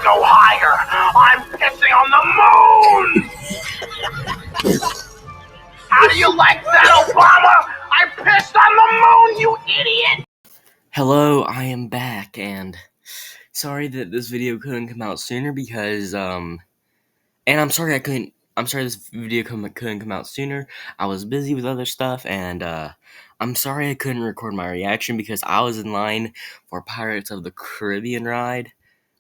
go higher. I'm pissing on the moon! How do you like that, Obama? I pissed on the moon, you idiot! Hello, I am back, and sorry that this video couldn't come out sooner because, and I'm sorry this video couldn't come out sooner. I was busy with other stuff, and, I'm sorry I couldn't record my reaction because I was in line for Pirates of the Caribbean ride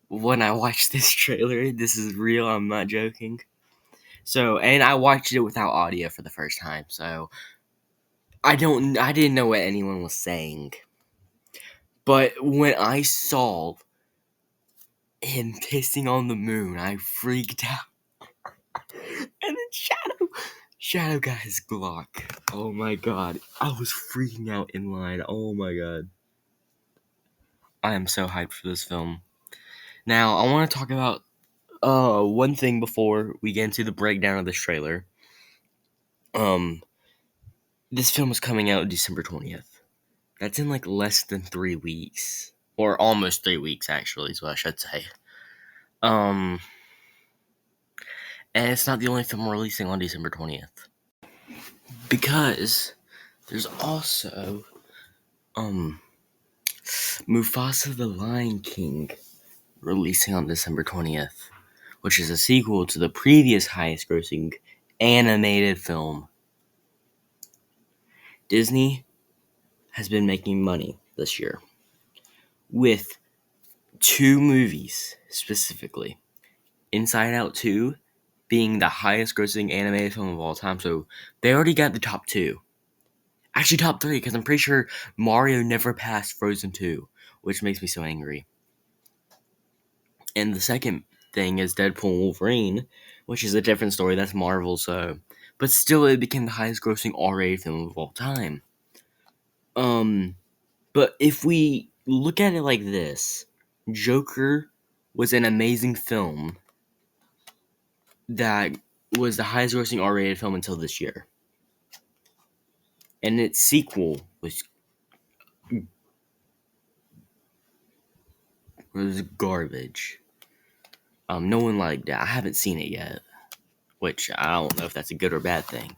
when I watched this trailer. This is real, I'm not joking. So, and I watched it without audio for the first time, so I didn't know what anyone was saying. But when I saw him pissing on the moon, I freaked out. And then Shadow got his Glock. Oh my god. I was freaking out in line. Oh my god. I am so hyped for this film. Now, I want to talk about one thing before we get into the breakdown of this trailer. This film is coming out December 20th. That's in like less than 3 weeks. Or almost 3 weeks, actually, is what I should say. And it's not the only film we're releasing on December 20th. Because there's also, Mufasa the Lion King releasing on December 20th, which is a sequel to the previous highest grossing animated film. Disney has been making money this year with 2 movies specifically. Inside Out 2 being the highest grossing animated film of all time, so they already got the top 2. Actually, top 3, because I'm pretty sure Mario never passed Frozen 2, which makes me so angry. And the second thing is Deadpool and Wolverine, which is a different story, that's Marvel, so... But still, it became the highest grossing R-rated film of all time. But if we look at it like this, Joker was an amazing film that was the highest grossing R-rated film until this year. And its sequel was garbage. No one liked it. I haven't seen it yet, which I don't know if that's a good or bad thing.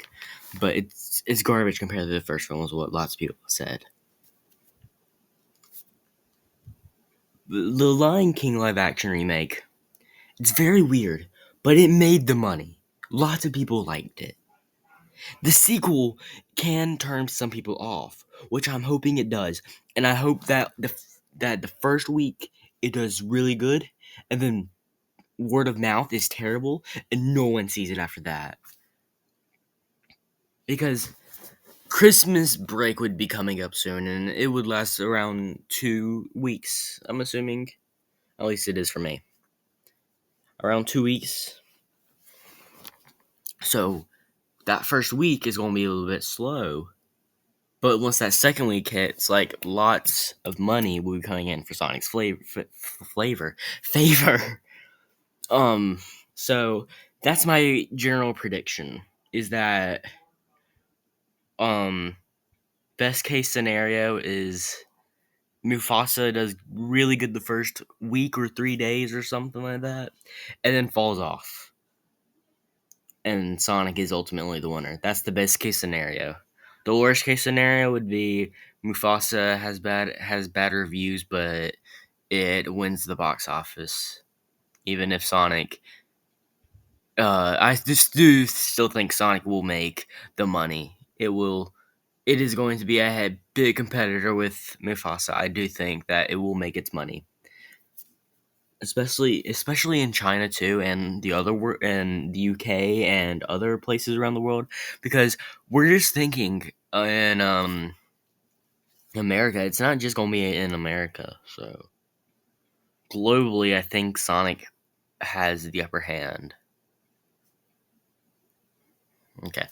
But it's garbage compared to the first film, is what lots of people said. The Lion King live action remake, it's very weird, but it made the money. Lots of people liked it. The sequel can turn some people off, which I'm hoping it does, and I hope that the first week it does really good, and then word of mouth is terrible, and no one sees it after that. Because Christmas break would be coming up soon, and it would last around 2 weeks, I'm assuming. At least it is for me. Around 2 weeks. So, that first week is going to be a little bit slow. But once that second week hits, like, lots of money will be coming in for Sonic's favor. So, that's my general prediction, is that, best case scenario is Mufasa does really good the first week or 3 days or something like that, and then falls off. And Sonic is ultimately the winner. That's the best case scenario. The worst case scenario would be Mufasa has bad reviews, but it wins the box office. Even if Sonic, I just do still think Sonic will make the money. It is going to be a big competitor with Mufasa. I do think that it will make its money, especially in China too, and the UK and other places around the world. Because we're just thinking in America, it's not just gonna be in America. So globally, I think Sonic has the upper hand. Okay.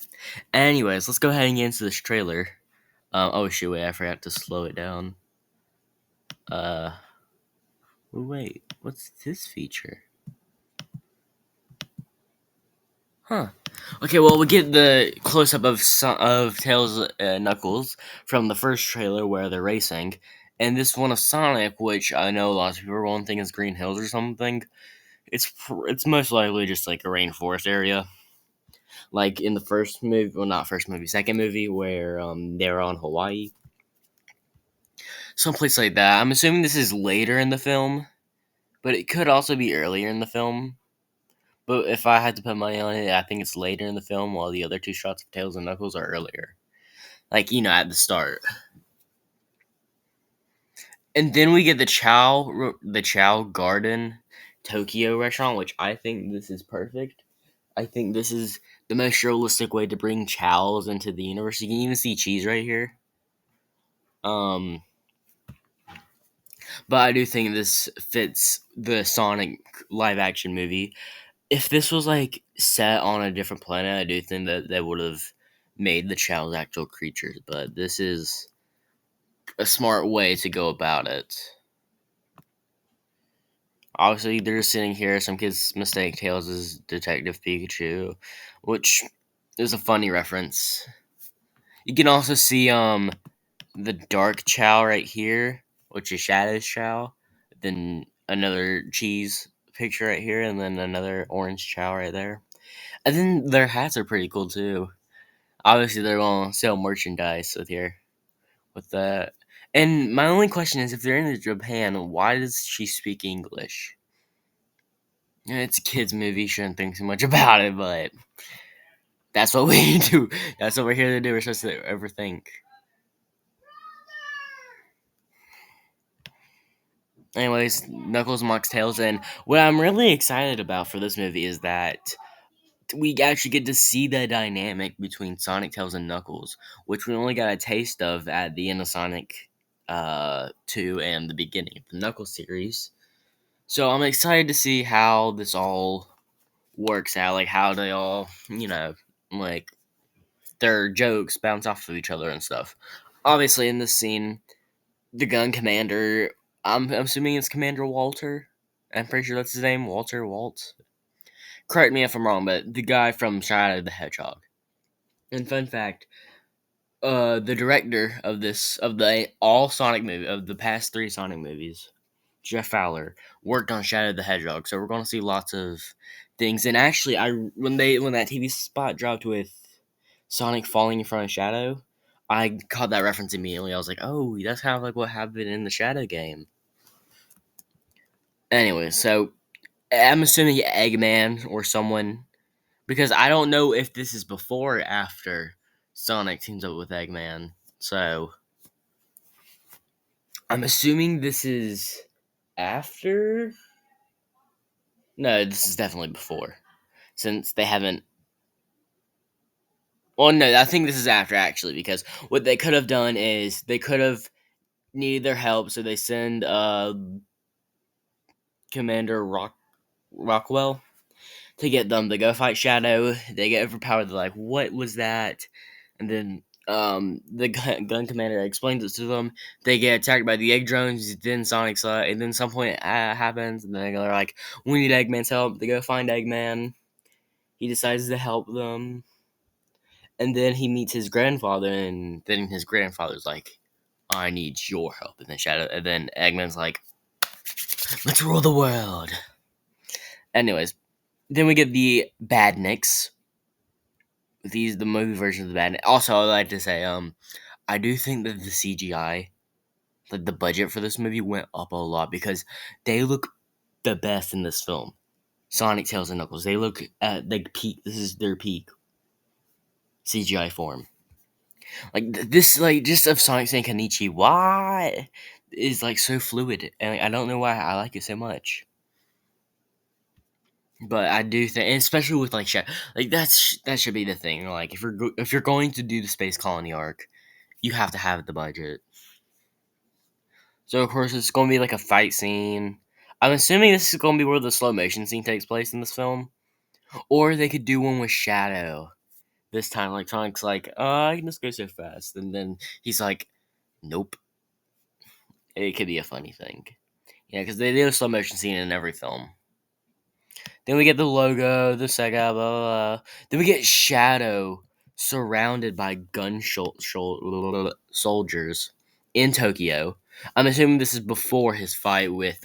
Anyways, let's go ahead and get into this trailer. Oh shoot, wait, I forgot to slow it down. Wait, what's this feature? Huh. Okay, well, we get the close-up of Tails and Knuckles from the first trailer where they're racing, and this one of Sonic, which I know lots of people won't think is Green Hills or something. it's most likely just like a rainforest area, like in the first movie. Well, not first movie, second movie where they're on Hawaii, someplace like that. I'm assuming this is later in the film, but it could also be earlier in the film. But if I had to put money on it, I think it's later in the film, while the other two shots of Tails and Knuckles are earlier, like at the start. And then we get the Chow Garden Tokyo restaurant, which I think this is perfect. I think this is the most realistic way to bring chows into the universe. You can even see cheese right here. Um, but I do think this fits the Sonic live action movie. If this was like set on a different planet, I do think that they would have made the chows actual creatures. But this is a smart way to go about it. Obviously, they're sitting here. Some kids mistake Tails as Detective Pikachu, which is a funny reference. You can also see the dark Chow right here, which is Shadow's Chow. Then another cheese picture right here, and then another orange Chow right there. And then their hats are pretty cool too. Obviously, they're gonna sell merchandise with that. And my only question is, if they're in Japan, why does she speak English? It's a kids' movie, shouldn't think too much about it, but that's what we do. That's what we're here to do. We're supposed to overthink. Anyways, Knuckles mocks Tails, and what I'm really excited about for this movie is that we actually get to see the dynamic between Sonic, Tails, and Knuckles, which we only got a taste of at the end of Sonic 2 and the beginning of the Knuckles series. So I'm excited to see how this all works out, like how they all, like their jokes bounce off of each other and stuff. Obviously, in this scene, the gun commander, I'm assuming it's Commander Walter. I'm pretty sure that's his name, Walter Walt. Correct me if I'm wrong, but the guy from Shadow the Hedgehog. And fun fact, the director of the all Sonic movie of the past 3 Sonic movies, Jeff Fowler, worked on Shadow the Hedgehog. So we're gonna see lots of things. And actually, when that TV spot dropped with Sonic falling in front of Shadow, I caught that reference immediately. I was like, oh, that's kind of like what happened in the Shadow game. Anyway, so I'm assuming Eggman or someone, because I don't know if this is before or after Sonic teams up with Eggman. So I'm assuming this is after. No, this is definitely before, since they haven't. Well, no, I think this is after actually, because what they could have done is they could have needed their help, so they send Commander Rockwell to get them to go fight Shadow. They get overpowered. They're like, "What was that?" And then the gun commander explains it to them. They get attacked by the egg drones. Then Sonic's and then some point happens, and then they're like, "We need Eggman's help." They go find Eggman. He decides to help them, and then he meets his grandfather, and then his grandfather's like, "I need your help." And then Eggman's like, "Let's rule the world." Anyways, then we get the Badniks. The movie version of the Badniks. Also, I'd like to say, I do think that the CGI, like the budget for this movie, went up a lot because they look the best in this film. Sonic, Tails, and Knuckles. They look at like peak. This is their peak CGI form. Like this, like just of Sonic saying Kanichi, why is like so fluid, and I don't know why I like it so much. But I do think, and especially with like that should be the thing. Like if you're going to do the space colony arc, you have to have the budget. So of course it's going to be like a fight scene. I'm assuming this is going to be where the slow motion scene takes place in this film, or they could do one with Shadow. This time, like Sonic's like, I can just go so fast, and then he's like, nope. It could be a funny thing, yeah, because they do a slow motion scene in every film. Then we get the logo, the Sega, blah, blah, blah. Then we get Shadow surrounded by soldiers in Tokyo. I'm assuming this is before his fight with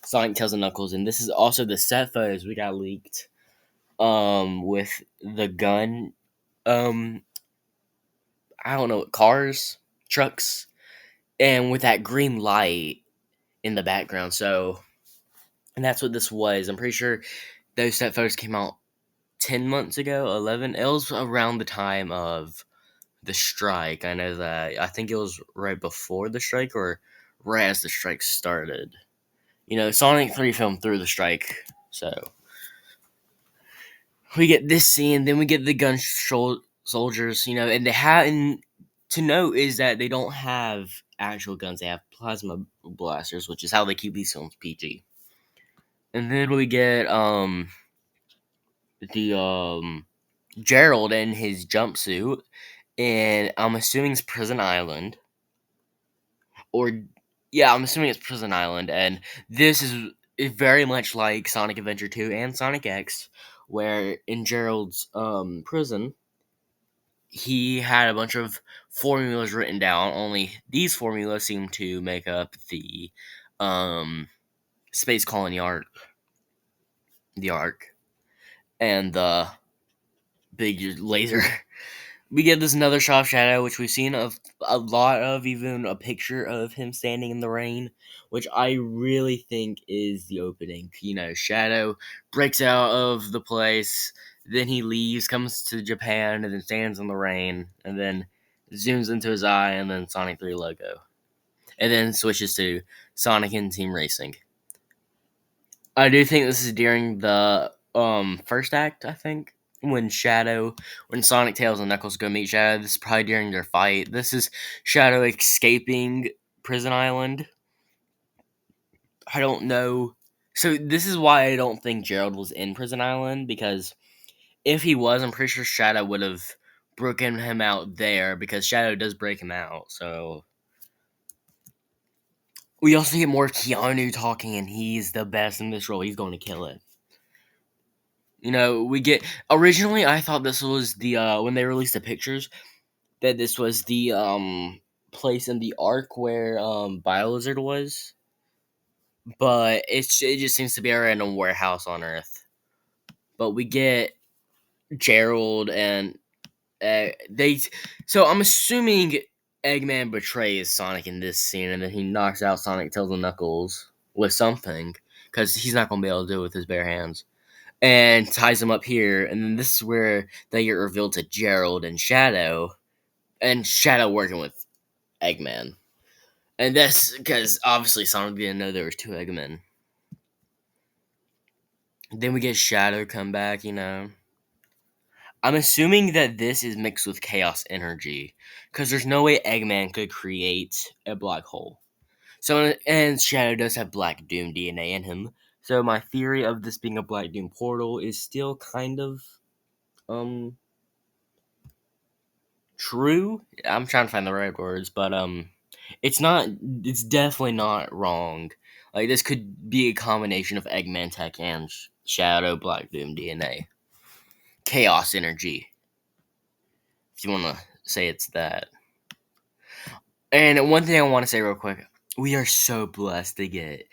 Sonic, Tails, and Knuckles, and this is also the set photos we got leaked. With the gun, I don't know, cars, trucks, and with that green light in the background. So, and that's what this was. I'm pretty sure those set photos came out 10 months ago, 11. It was around the time of the strike. I know that. I think it was right before the strike or right as the strike started. Sonic 3 filmed through the strike. So we get this scene, then we get the gun soldiers, and they have. And to note is that they don't have actual guns, they have plasma blasters, which is how they keep these films PG. And then we get the Gerald in his jumpsuit, and I'm assuming it's Prison Island. Or, yeah, I'm assuming it's Prison Island, and this is very much like Sonic Adventure 2 and Sonic X, where in Gerald's prison, he had a bunch of formulas written down, only these formulas seem to make up the Space Colony Arc, the Arc, and the big laser. We get this another shot of Shadow, which we've seen a lot of, even a picture of him standing in the rain, which I really think is the opening. Shadow breaks out of the place, then he leaves, comes to Japan, and then stands in the rain, and then zooms into his eye, and then Sonic 3 logo. And then switches to Sonic and Team Racing. I do think this is during the first act, I think. When Sonic, Tails, and Knuckles go meet Shadow, this is probably during their fight. This is Shadow escaping Prison Island. I don't know. So this is why I don't think Gerald was in Prison Island, because if he was, I'm pretty sure Shadow would have broken him out there, because Shadow does break him out. So we also get more Keanu talking, and he's the best in this role. He's going to kill it. We get originally I thought this was the when they released the pictures that this was the place in the arc where BioLizard was, but it just seems to be a random warehouse on Earth. But we get Gerald and so I'm assuming Eggman betrays Sonic in this scene, and then he knocks out Sonic, Tails, and Knuckles with something, because he's not gonna be able to do it with his bare hands. And ties them up here, and then this is where they get revealed to Gerald and Shadow working with Eggman. And that's because obviously Sonic didn't know there was two Eggmen. Then we get Shadow come back, I'm assuming that this is mixed with Chaos Energy, because there's no way Eggman could create a black hole. So, and Shadow does have Black Doom DNA in him. So my theory of this being a Black Doom portal is still kind of true. I'm trying to find the right words, but it's definitely not wrong. Like, this could be a combination of Eggman Tech and Shadow Black Doom DNA. Chaos Energy, if you want to say it's that. And one thing I want to say real quick, we are so blessed to get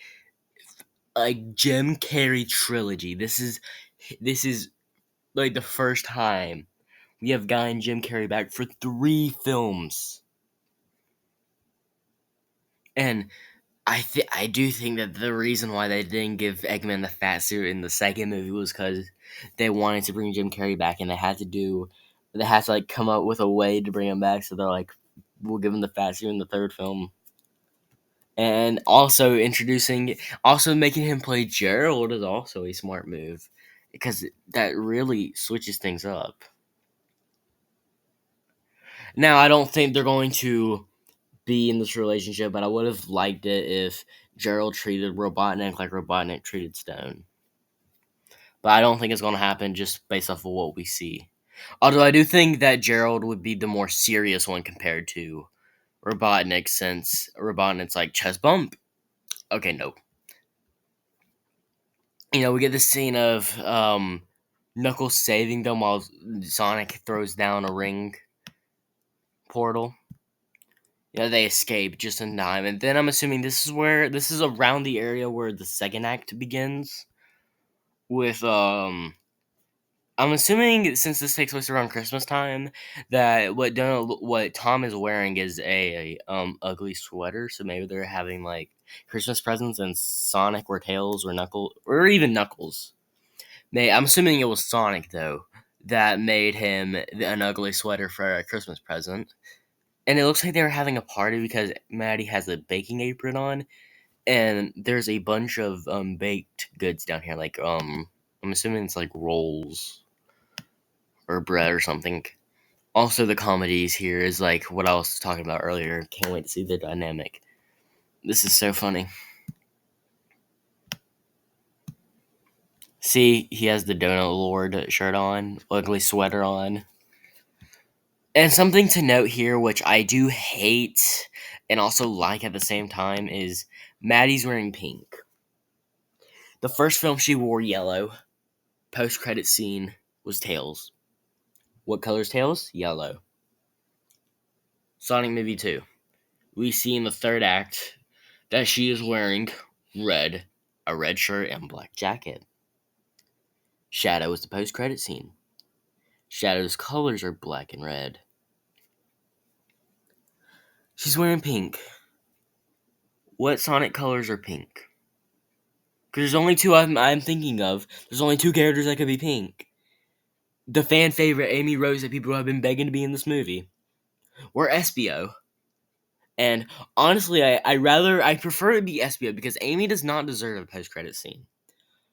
a Jim Carrey trilogy. This is like the first time we have gotten Jim Carrey back for 3 films. And I do think that the reason why they didn't give Eggman the fat suit in the second movie was because they wanted to bring Jim Carrey back, and they had to like come up with a way to bring him back. So they're like, we'll give him the fat suit in the third film, and also making him play Gerald is also a smart move, because that really switches things up. Now, I don't think they're going to be in this relationship, but I would have liked it if Gerald treated Robotnik like Robotnik treated Stone. But I don't think it's going to happen just based off of what we see. Although I do think that Gerald would be the more serious one compared to Robotnik, since Robotnik's like chest bump. Okay, nope. We get this scene of Knuckles saving them while Sonic throws down a ring portal. they escape just in time, and then I'm assuming this is around the area where the second act begins with I'm assuming since this takes place around Christmas time that what Tom is wearing is a ugly sweater, so maybe they're having like Christmas presents and Sonic or Tails or Knuckles. I'm assuming it was Sonic though that made him an ugly sweater for a Christmas present. And it looks like they were having a party because Maddie has a baking apron on, and there's a bunch of baked goods down here, like I'm assuming it's like rolls or bread or something. Also, the comedies here is like what I was talking about earlier. Can't wait to see the dynamic. This is so funny. See, he has the Donut Lord shirt on, ugly sweater on. And something to note here, which I do hate and also like at the same time, is Maddie's wearing pink. The first film she wore yellow. Post-credit scene was Tails. What color's Tails? Yellow. Sonic Movie 2. We see in the third act that she is wearing red, a red shirt and black jacket. Shadow is the post-credit scene. Shadow's colors are black and red. She's wearing pink. What Sonic colors are pink? Because there's only two I'm thinking of. There's only two characters that could be pink. The fan favorite Amy Rose that people have been begging to be in this movie. Or Espio. And honestly, I prefer it to be Espio because Amy does not deserve a post-credit scene.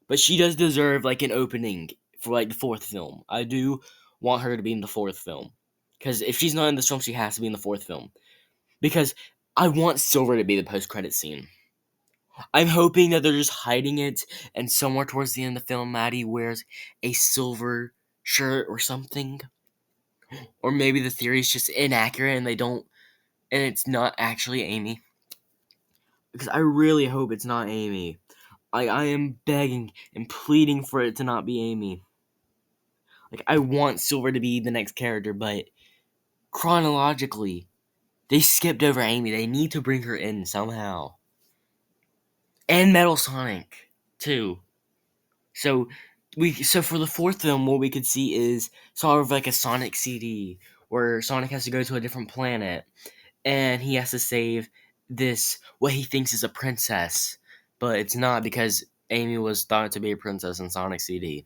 But she does deserve like an opening for like the fourth film. I do want her to be in the fourth film. Because if she's not in this film, she has to be in the fourth film. Because I want Silver to be the post-credit scene. I'm hoping that they're just hiding it, and somewhere towards the end of the film, Maddie wears a silver shirt or something. Or maybe the theory is just inaccurate and it's not actually Amy. Because I really hope it's not Amy. I am begging and pleading for it to not be Amy. Like, I want Silver to be the next character, but chronologically, they skipped over Amy. They need to bring her in somehow. And Metal Sonic, too. So for the fourth film, what we could see is sort of like a Sonic CD, where Sonic has to go to a different planet, and he has to save this, what he thinks is a princess, but it's not because Amy was thought to be a princess in Sonic CD.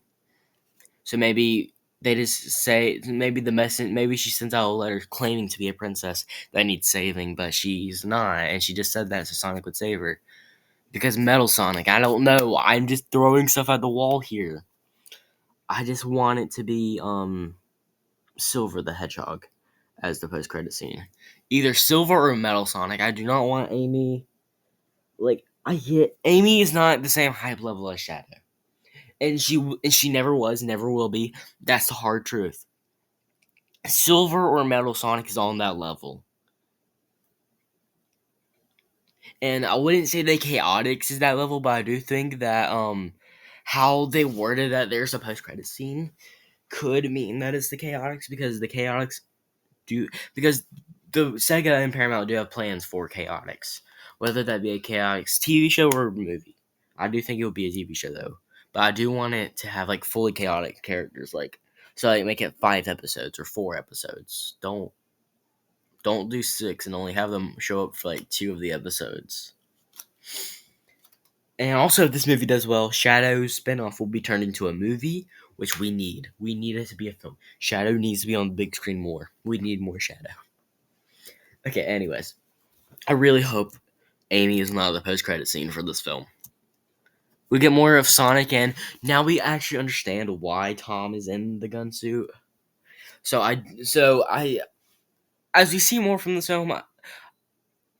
So maybe they just say, maybe she sends out a letter claiming to be a princess that needs saving, but she's not, and she just said that so Sonic would save her. Because Metal Sonic, I don't know, I'm just throwing stuff at the wall here. I just want it to be, Silver the Hedgehog as the post-credit scene. Either Silver or Metal Sonic. I do not want Amy. Like, Amy is not the same hype level as Shadow. And she never was, never will be. That's the hard truth. Silver or Metal Sonic is on that level. And I wouldn't say the Chaotix is that level, but I do think that how they worded that there's a post-credit scene could mean that it's the Chaotix, because the Chaotix because the Sega and Paramount do have plans for Chaotix, whether that be a Chaotix TV show or a movie. I do think it would be a TV show though, but I do want it to have like fully chaotic characters, like make it 5 episodes or 4 episodes. Don't do 6 and only have them show up for like 2 of the episodes. And also, if this movie does well, Shadow's spinoff will be turned into a movie, which we need. We need it to be a film. Shadow needs to be on the big screen more. We need more Shadow. Okay, anyways. I really hope Amy is not the post-credit scene for this film. We get more of Sonic, and now we actually understand why Tom is in the gun suit. So as we see more from this film,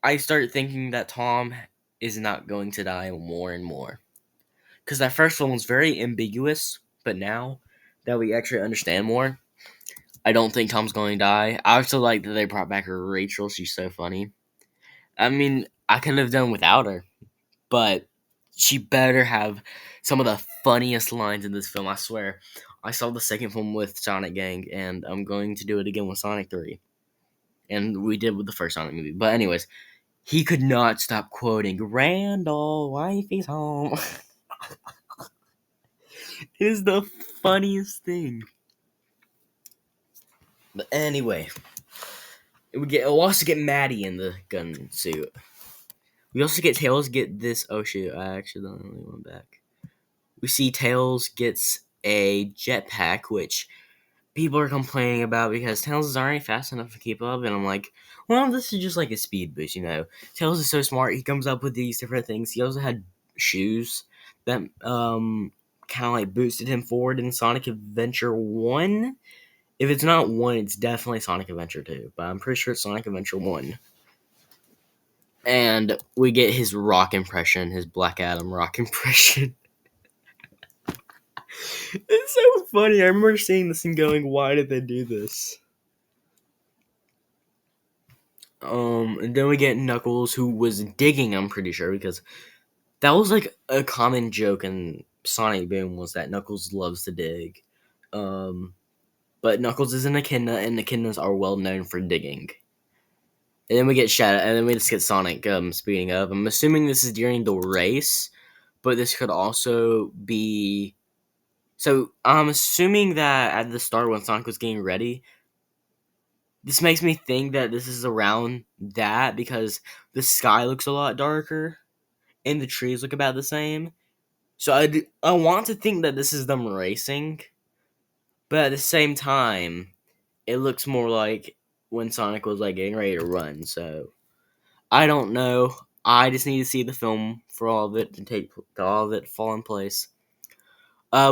I start thinking that Tom is not going to die more and more. Because that first one was very ambiguous, but now that we actually understand more, I don't think Tom's going to die. I also like that they brought back her Rachel. She's so funny. I mean, I could have done without her, but she better have some of the funniest lines in this film, I swear. I saw the second film with Sonic Gang, and I'm going to do it again with Sonic 3. and we did with the first Sonic movie. But anyways, he could not stop quoting Randall, wifey's home. It is the funniest thing. But anyway, we'll also get Maddie in the gun suit. We also get Tails get this. Oh shoot! I actually only went back. We see Tails gets a jetpack, which people are complaining about because Tails is already fast enough to keep up. And I'm like, well, this is just like a speed boost, you know. Tails is so smart. He comes up with these different things. He also had shoes that kind of like boosted him forward in Sonic Adventure 1. If it's not 1, it's definitely Sonic Adventure 2, but I'm pretty sure it's Sonic Adventure 1. And we get his rock impression, his Black Adam rock impression. It's so funny. I remember seeing this and going, why did they do this? And then we get Knuckles, who was digging, I'm pretty sure, because that was like a common joke in Sonic Boom was that Knuckles loves to dig. But Knuckles is an echidna, and echidnas are well known for digging. And then we get Shadow, and then we just get Sonic speeding up. I'm assuming this is during the race, but this could also be. So I'm assuming that at the start when Sonic was getting ready, this makes me think that this is around that because the sky looks a lot darker and the trees look about the same. So I want to think that this is them racing, but at the same time, it looks more like when Sonic was like getting ready to run. So I don't know. I just need to see the film for all of it to all of it fall in place.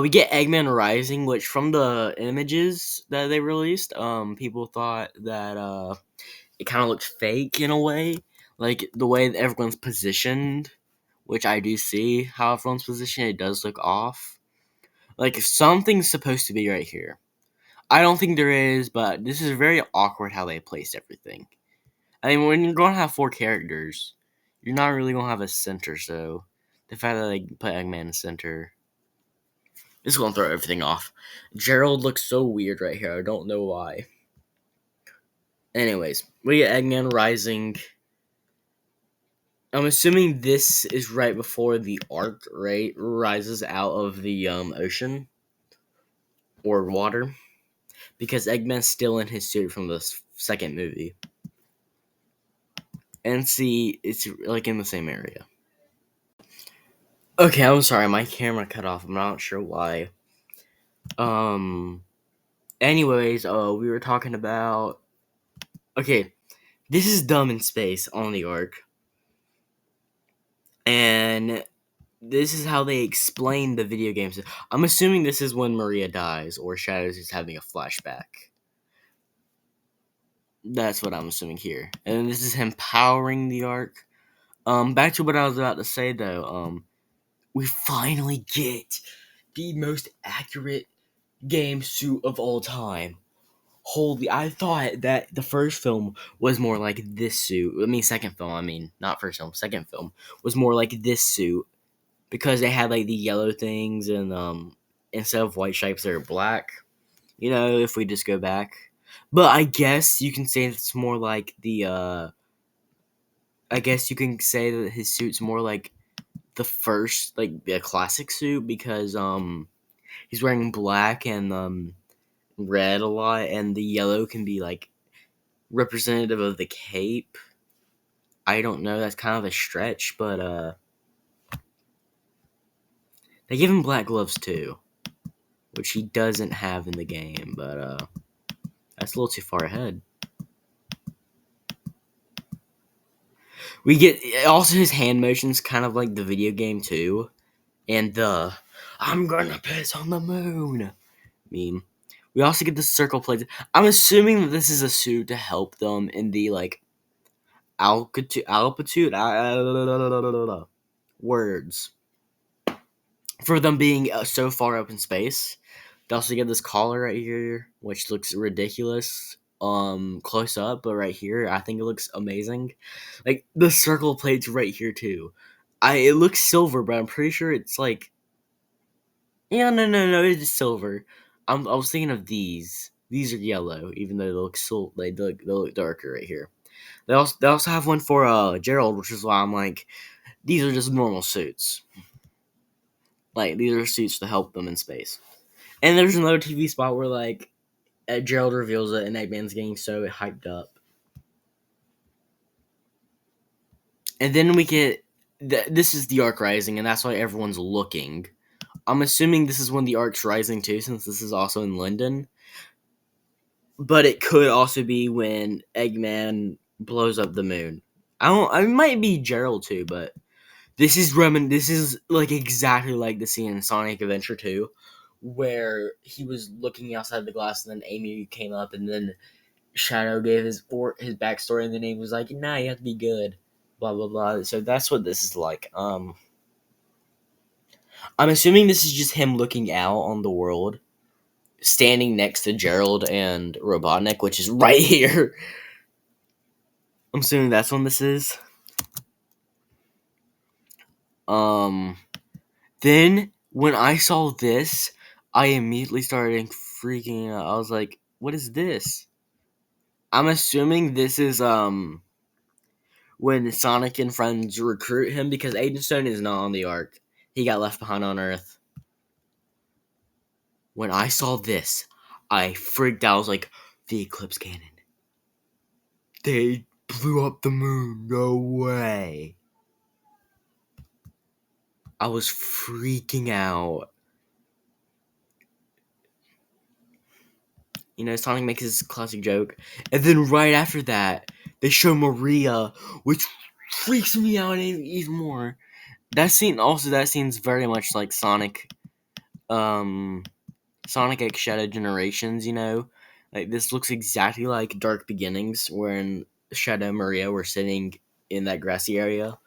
We get Eggman Rising, which from the images that they released, people thought that it kind of looked fake in a way, like the way that everyone's positioned, which I do see how everyone's positioned. It does look off. Like something's supposed to be right here. I don't think there is, but this is very awkward how they placed everything. I mean, when you're gonna have 4 characters, you're not really gonna have a center. So the fact that they put Eggman in the center. This is gonna throw everything off. Gerald looks so weird right here. I don't know why. Anyways, we get Eggman Rising. I'm assuming this is right before the Ark rises out of the ocean or water, because Eggman's still in his suit from the second movie. And see, it's like in the same area. Okay, I'm sorry, my camera cut off. I'm not sure why. Anyways, we were talking about. Okay, this is Dumb in Space on the Ark. And this is how they explain the video games. I'm assuming this is when Maria dies or Shadows is having a flashback. That's what I'm assuming here. And this is him powering the Ark. Back to what I was about to say though. We finally get the most accurate game suit of all time. Holy, I thought that the first film was more like this suit. I mean, second film, not first film, second film was more like this suit because they had like the yellow things and instead of white stripes, they're black. You know, if we just go back. But I guess you can say it's more like I guess you can say that his suit's more like the first, like the classic suit because he's wearing black and red a lot, and the yellow can be like representative of the cape. I don't know, that's kind of a stretch, but they give him black gloves too, which he doesn't have in the game, but that's a little too far ahead. We get also his hand motions kind of like the video game too, and the "I'm gonna piss on the moon" meme. We also get the circle plates. I'm assuming that this is a suit to help them in the like altitude words for them being so far up in space. They also get this collar right here, which looks ridiculous close up, but right here I think it looks amazing. Like the circle plates right here too. It looks silver, but I'm pretty sure it's like, yeah, no, it's silver. I was thinking of these These are yellow, even though they look darker right here. They also have one for Gerald, which is why I'm like, these are just normal suits. Like, these are suits to help them in space. And there's another TV spot where like Gerald reveals it, and Eggman's getting so hyped up. And then we get this is the arc rising, and that's why everyone's looking. I'm assuming this is when the arc's rising too, since this is also in London. But it could also be when Eggman blows up the moon. It might be Gerald too, but this is like exactly like the scene in Sonic Adventure 2, where he was looking outside the glass, and then Amy came up, and then Shadow gave his backstory, and then he was like, "Nah, you have to be good." Blah blah blah. So that's what this is like. I'm assuming this is just him looking out on the world, standing next to Gerald and Robotnik, which is right here. I'm assuming that's when this is. Then when I saw this, I immediately started freaking out. I was like, "What is this?" I'm assuming this is when Sonic and friends recruit him, because Aiden Stone is not on the Ark. He got left behind on Earth. When I saw this, I freaked out. I was like, "The Eclipse Cannon. They blew up the moon. No way." I was freaking out. You know, Sonic makes his classic joke. And then right after that, they show Maria, which freaks me out even more. That scene's very much like Sonic X Shadow Generations, you know? Like, this looks exactly like Dark Beginnings, when Shadow and Maria were sitting in that grassy area.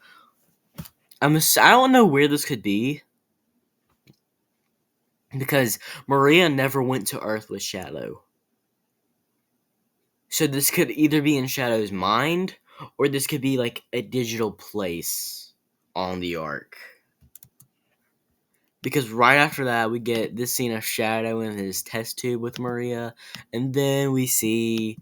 I don't know where this could be, because Maria never went to Earth with Shadow. So this could either be in Shadow's mind, or this could be like a digital place on the Ark. Because right after that, we get this scene of Shadow in his test tube with Maria, and then we see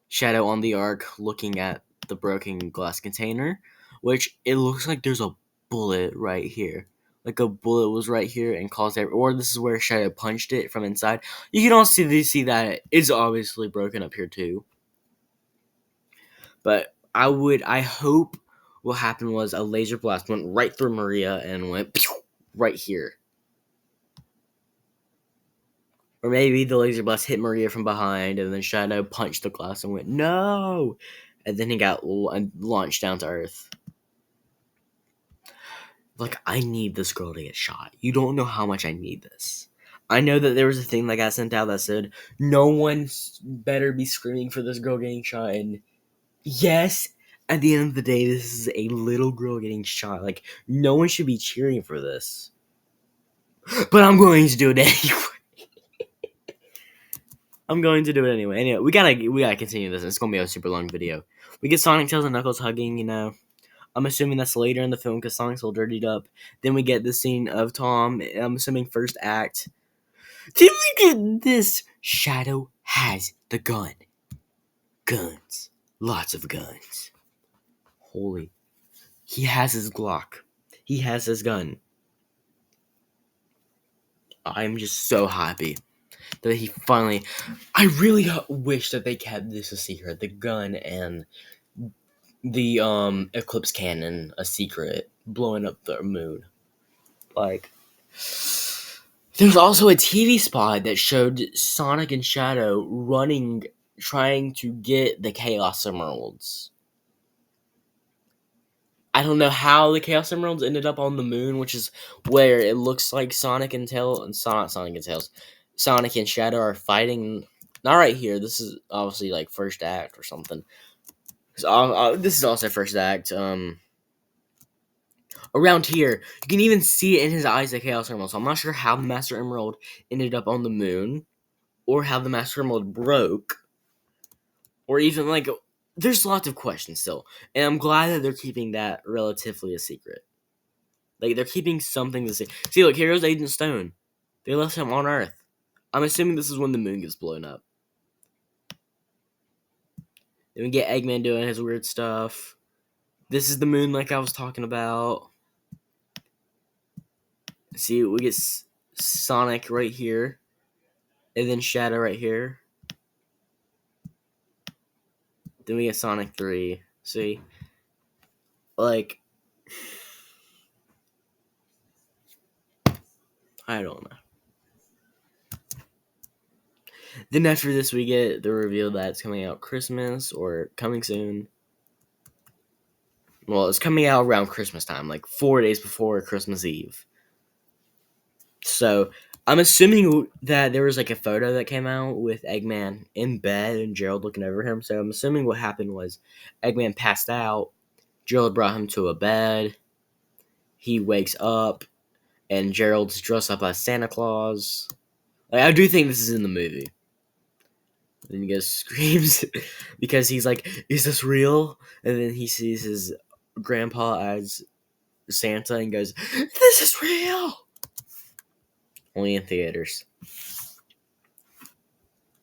Shadow on the Ark looking at the broken glass container, which it looks like there's a bullet right here. Like a bullet was right here and caused that, or this is where Shadow punched it from inside. You can also see that it's obviously broken up here too. But I hope what happened was a laser blast went right through Maria and went right here. Or maybe the laser blast hit Maria from behind, and then Shadow punched the glass and went, "No!" And then he got launched down to Earth. Like, I need this girl to get shot. You don't know how much I need this. I know that there was a thing that got sent out that said, no one better be screaming for this girl getting shot, and yes, at the end of the day, this is a little girl getting shot. Like, no one should be cheering for this. But I'm going to do it anyway. I'm going to do it anyway. Anyway, we gotta continue this. It's gonna be a super long video. We get Sonic, Tails, and Knuckles hugging, you know. I'm assuming that's later in the film because Sonic's all dirtied up. Then we get the scene of Tom. I'm assuming first act. Then we get this. Shadow has the gun. Guns. Lots of guns. Holy. He has his Glock. He has his gun. I'm just so happy that he finally... I really wish that they kept this a secret. The gun and the Eclipse Cannon a secret. Blowing up the moon. Like... There's also a TV spot that showed Sonic and Shadow running, trying to get the Chaos Emeralds. I don't know how the Chaos Emeralds ended up on the moon, which is where it looks like Sonic and Shadow are fighting. Not right here. This is obviously like first act or something. This is also first act. Around here, you can even see it in his eyes, the Chaos Emerald. So I'm not sure how the Master Emerald ended up on the moon, or how the Master Emerald broke, or even like, there's lots of questions still, and I'm glad that they're keeping that relatively a secret. Like, they're keeping something to say. See, look, here's Aiden Stone. They left him on Earth. I'm assuming this is when the moon gets blown up. Then we get Eggman doing his weird stuff. This is the moon like I was talking about. See, we get Sonic right here. And then Shadow right here. Then we get Sonic 3. See? Like, I don't know. Then after this, we get the reveal that it's coming out Christmas or coming soon. Well, it's coming out around Christmas time, like 4 days before Christmas Eve. So, I'm assuming that there was like a photo that came out with Eggman in bed and Gerald looking over him. So, I'm assuming what happened was Eggman passed out. Gerald brought him to a bed. He wakes up, and Gerald's dressed up as Santa Claus. Like, I do think this is in the movie. And he goes screams because he's like, "Is this real?" And then he sees his grandpa as Santa and goes, "This is real." Only in theaters.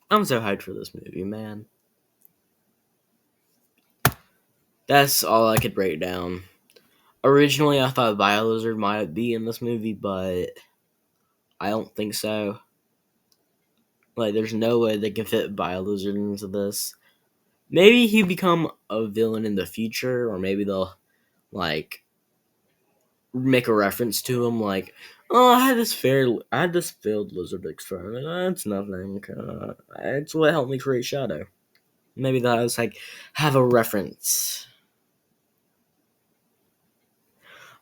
I'm so hyped for this movie, man. That's all I could break down. Originally, I thought BioLizard might be in this movie, but I don't think so. Like, there's no way they can fit BioLizard into this. Maybe he become a villain in the future, or maybe they'll, like, make a reference to him, like, "Oh, I had this failed lizard experiment. That's nothing. It's what helped me create Shadow." Maybe that was like have a reference.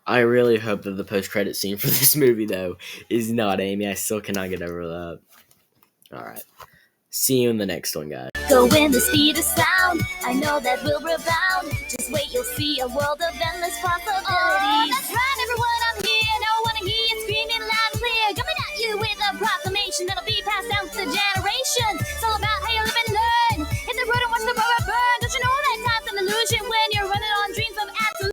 I really hope that the post-credit scene for this movie, though, is not Amy. I still cannot get over that. Alright. See you in the next one, guys. Go in the speed of sound. I know that will rebound. Just wait, you'll see a world of endless possibilities. Oh, that's right, everyone. I'm here. No one to hear you screaming loud and clear. Coming at you with a proclamation that'll be